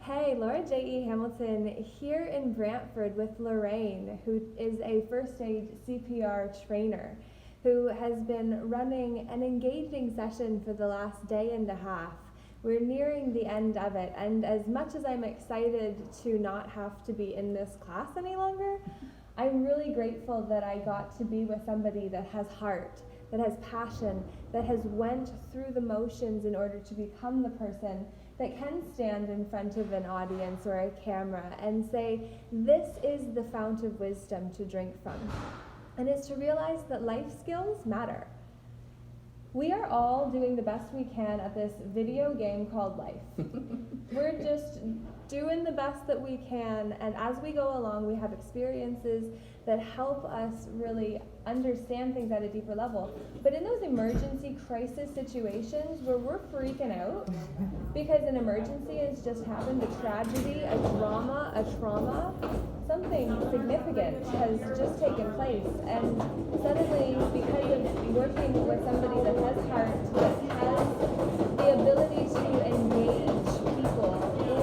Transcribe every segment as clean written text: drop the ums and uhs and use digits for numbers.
Hey, Laura J.E. Hamilton here in Brantford with Lorraine, who is a first aid CPR trainer who has been running an engaging session for the last day and a half. We're nearing the end of it, and as much as I'm excited to not have to be in this class any longer, I'm really grateful that I got to be with somebody that has heart, that has passion, that has went through the motions in order to become the person that can stand in front of an audience or a camera and say, this is the fount of wisdom to drink from. And it's to realize that life skills matter. We are all doing the best we can at this video game called life. We're just doing the best that we can, and as we go along, we have experiences that help us really understand things at a deeper level. But in those emergency crisis situations where we're freaking out because an emergency has just happened, a tragedy, a drama, a trauma, something significant has just taken place, and suddenly, because of working with somebody that has heart, that has the ability to engage people in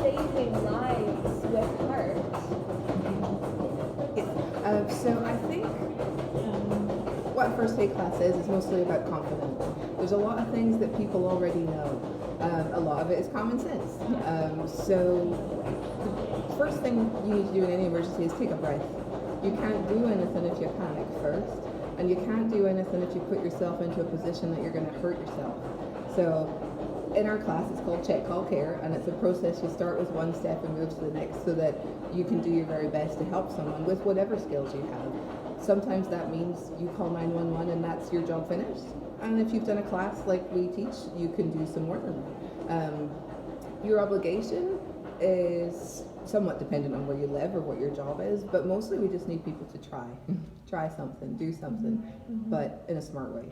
saving lives with heart. So I think what first aid class is mostly about confidence. There's a lot of things that people already know. A lot of it is common sense. So the first thing you need to do in any emergency is take a breath. You can't do anything if you panic first, and you can't do anything if you put yourself into a position that you're going to hurt yourself. So in our class, it's called Check, Call, Care, and it's a process. You start with one step and move to the next so that you can do your very best to help someone with whatever skills you have. Sometimes that means you call 911 and that's your job finished. And if you've done a class like we teach, you can do some more than that. Your obligation is somewhat dependent on where you live or what your job is, but mostly we just need people to try something, do something, but in a smart way.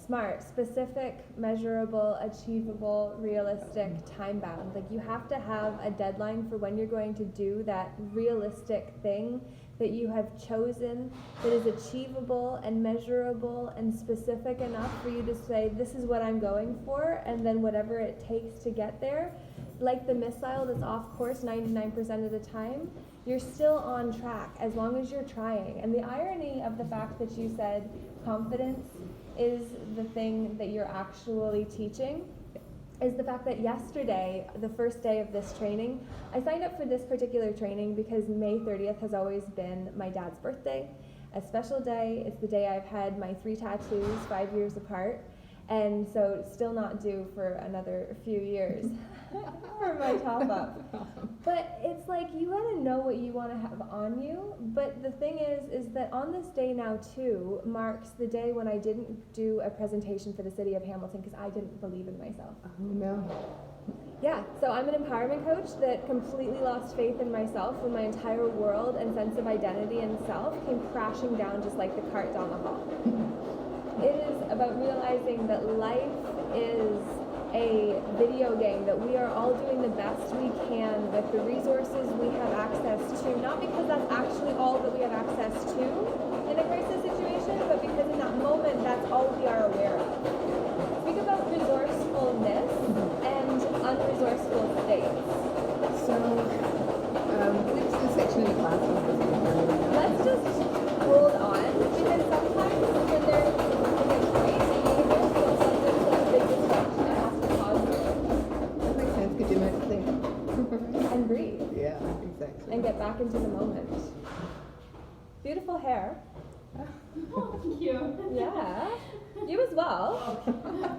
Smart, specific, measurable, achievable, realistic, time-bound. Like, you have to have a deadline for when you're going to do that realistic thing that you have chosen that is achievable and measurable and specific enough for you to say, this is what I'm going for, and then whatever it takes to get there. Like the missile that's off course 99% of the time, you're still on track as long as you're trying. And the irony of the fact that you said confidence is the thing that you're actually teaching is the fact that yesterday, the first day of this training, I signed up for this particular training because May 30th has always been my dad's birthday, a special day. It's the day I've had my 3 tattoos 5 years apart, and so still not due for another few years for my top up. But it's like, you gotta know what you want to have on you. But the thing is that on this day now too marks the day when I didn't do a presentation for the city of Hamilton because I didn't believe in myself. Oh no. Yeah, so I'm an empowerment coach that completely lost faith in myself when my entire world and sense of identity and self came crashing down just like the cart down the hall. It is about realizing that life is a video game, that we are all doing the best we can with the resources we have access to, not because that's actually all that we have access to in a crisis situation, but because in that moment that's all we are aware of. Think about resourcefulness and unresourceful states. So, which is the section in the class? Let's just hold on, because sometimes when there's something that's crazy, there's still something that's a big distraction that has to pause you. That makes sense, because you might think. And breathe. Yeah, exactly. And get back into the moment. Beautiful hair. Oh, thank you. Yeah. You as well.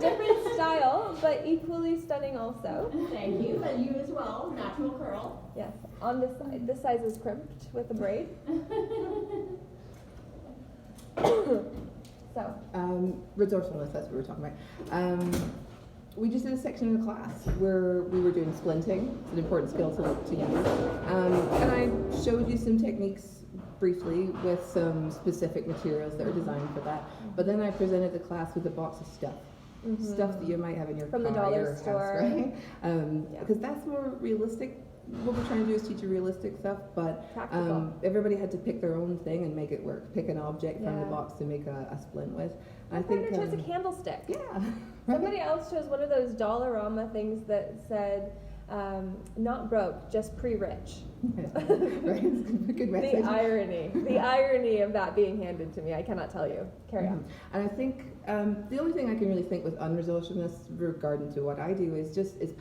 Different style, but equally stunning also. Thank you, and you as well. Natural curl. Yes. On this side. This side is crimped with a braid. So. Resourcefulness, that's what we were talking about. We just did a section in the class where we were doing splinting. It's an important skill to use. And I showed you some techniques briefly with some specific materials that are designed for that. But then I presented the class with a box of stuff. Stuff that you might have in your from car the dollar or store, house, right? Because that's more realistic. What we're trying to do is teach you realistic stuff, but everybody had to pick their own thing and make it work. Pick an object from the box to make a splint with. My partner chose a candlestick. Yeah. Somebody else chose one of those Dollarama things that said, not broke, just pre-rich. Right? Good message. The irony of that being handed to me, I cannot tell you. Carry on. And I think the only thing I can really think with unresourcefulness regarding to what I do is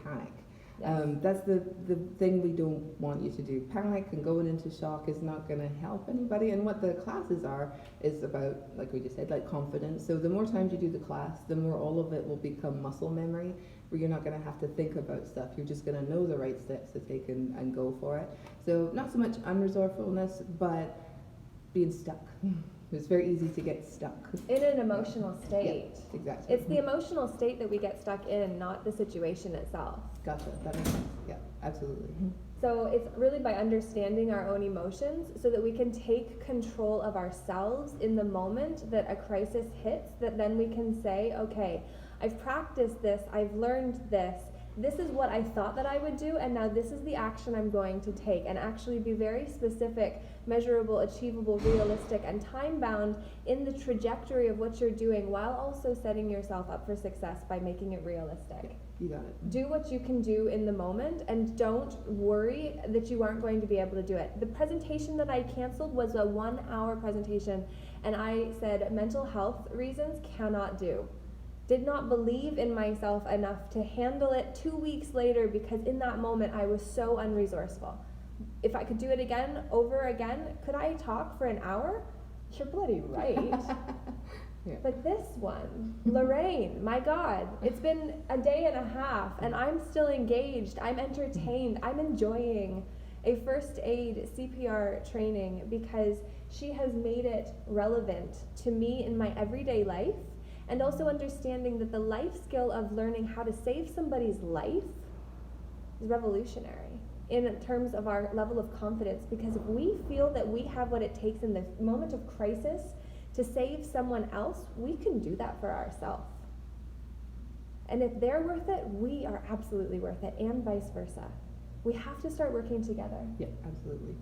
panic. Yes. That's the thing we don't want you to do. Panic and going into shock is not going to help anybody. And what the classes are is about, like we just said, like confidence. So the more times you do the class, the more all of it will become muscle memory, where you're not going to have to think about stuff. You're just going to know the right steps to take and go for it. So not so much unresourcefulness, but being stuck. It's very easy to get stuck. In an emotional state. Yeah, exactly. It's the emotional state that we get stuck in, not the situation itself. Gotcha. That makes sense. Yeah, absolutely. So it's really by understanding our own emotions so that we can take control of ourselves in the moment that a crisis hits, that then we can say, okay, I've practiced this, I've learned this, this is what I thought that I would do, and now this is the action I'm going to take, and actually be very specific, measurable, achievable, realistic, and time-bound in the trajectory of what you're doing, while also setting yourself up for success by making it realistic. You got it. Do what you can do in the moment, and don't worry that you aren't going to be able to do it. The presentation that I canceled was a 1-hour presentation, and I said mental health reasons cannot do. Did not believe in myself enough to handle it 2 weeks later, because in that moment I was so unresourceful. If I could do it again, over again, could I talk for an hour? You're bloody right. Yeah. But this one, Lorraine, my God, it's been a day and a half and I'm still engaged, I'm entertained, I'm enjoying a first aid CPR training because she has made it relevant to me in my everyday life, and also understanding that the life skill of learning how to save somebody's life is revolutionary in terms of our level of confidence, because if we feel that we have what it takes in the moment of crisis to save someone else, we can do that for ourselves. And if they're worth it, we are absolutely worth it, and vice versa. We have to start working together. Yeah, absolutely.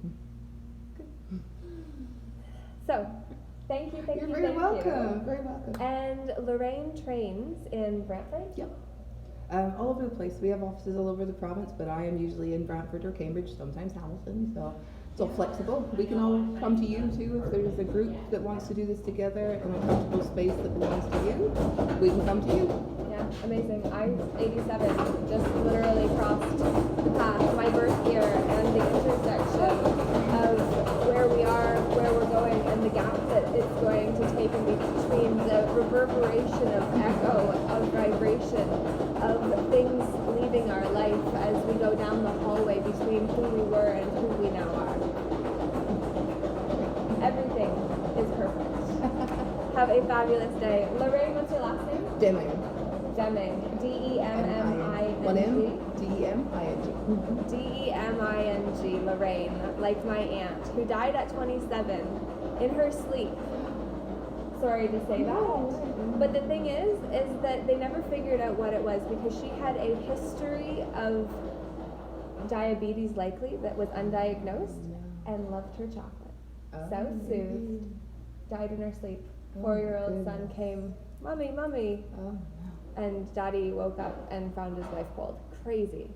Good. So, thank you. You're very welcome. Very welcome. And Lorraine trains in Brantford? Yep. All over the place. We have offices all over the province, but I am usually in Brantford or Cambridge, sometimes Hamilton, so it's all flexible. We can all come to you too if there's a group that wants to do this together in a comfortable space that belongs to you. We can come to you. Yeah, amazing. I'm 87, just literally crossed the path, my birth year, and the intersection of where we are, where we're going, and the gap that it's going to take in between, the reverberation of echo, of vibration, of things leaving our life as we go down the hallway between who we were and who we now are. Everything is perfect. Have a fabulous day. Lorraine, what's your last name? Deming. Deming. D-E-M-M-I-N-G. One M, D-E-M-I-N-G. D-E-M-I-N-G, Lorraine, like my aunt, who died at 27 in her sleep. Sorry to say that. But the thing is that they never figured out what it was, because she had a history of diabetes, likely, that was undiagnosed, and loved her chocolate. So soothed, died in her sleep. 4-year-old son came, "Mommy, Mommy." Oh, no. And Daddy woke up and found his wife cold. Crazy.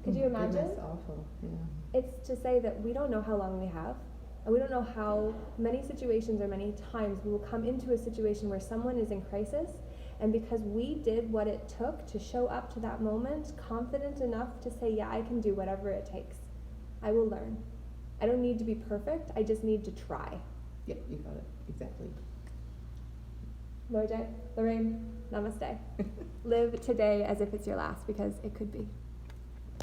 Could you imagine? That's awful. Yeah. It's to say that we don't know how long we have, and we don't know how many situations or many times we will come into a situation where someone is in crisis, and because we did what it took to show up to that moment, confident enough to say, yeah, I can do whatever it takes. I will learn. I don't need to be perfect, I just need to try. Yep, you got it. Exactly. Lorraine, namaste. Live today as if it's your last, because it could be.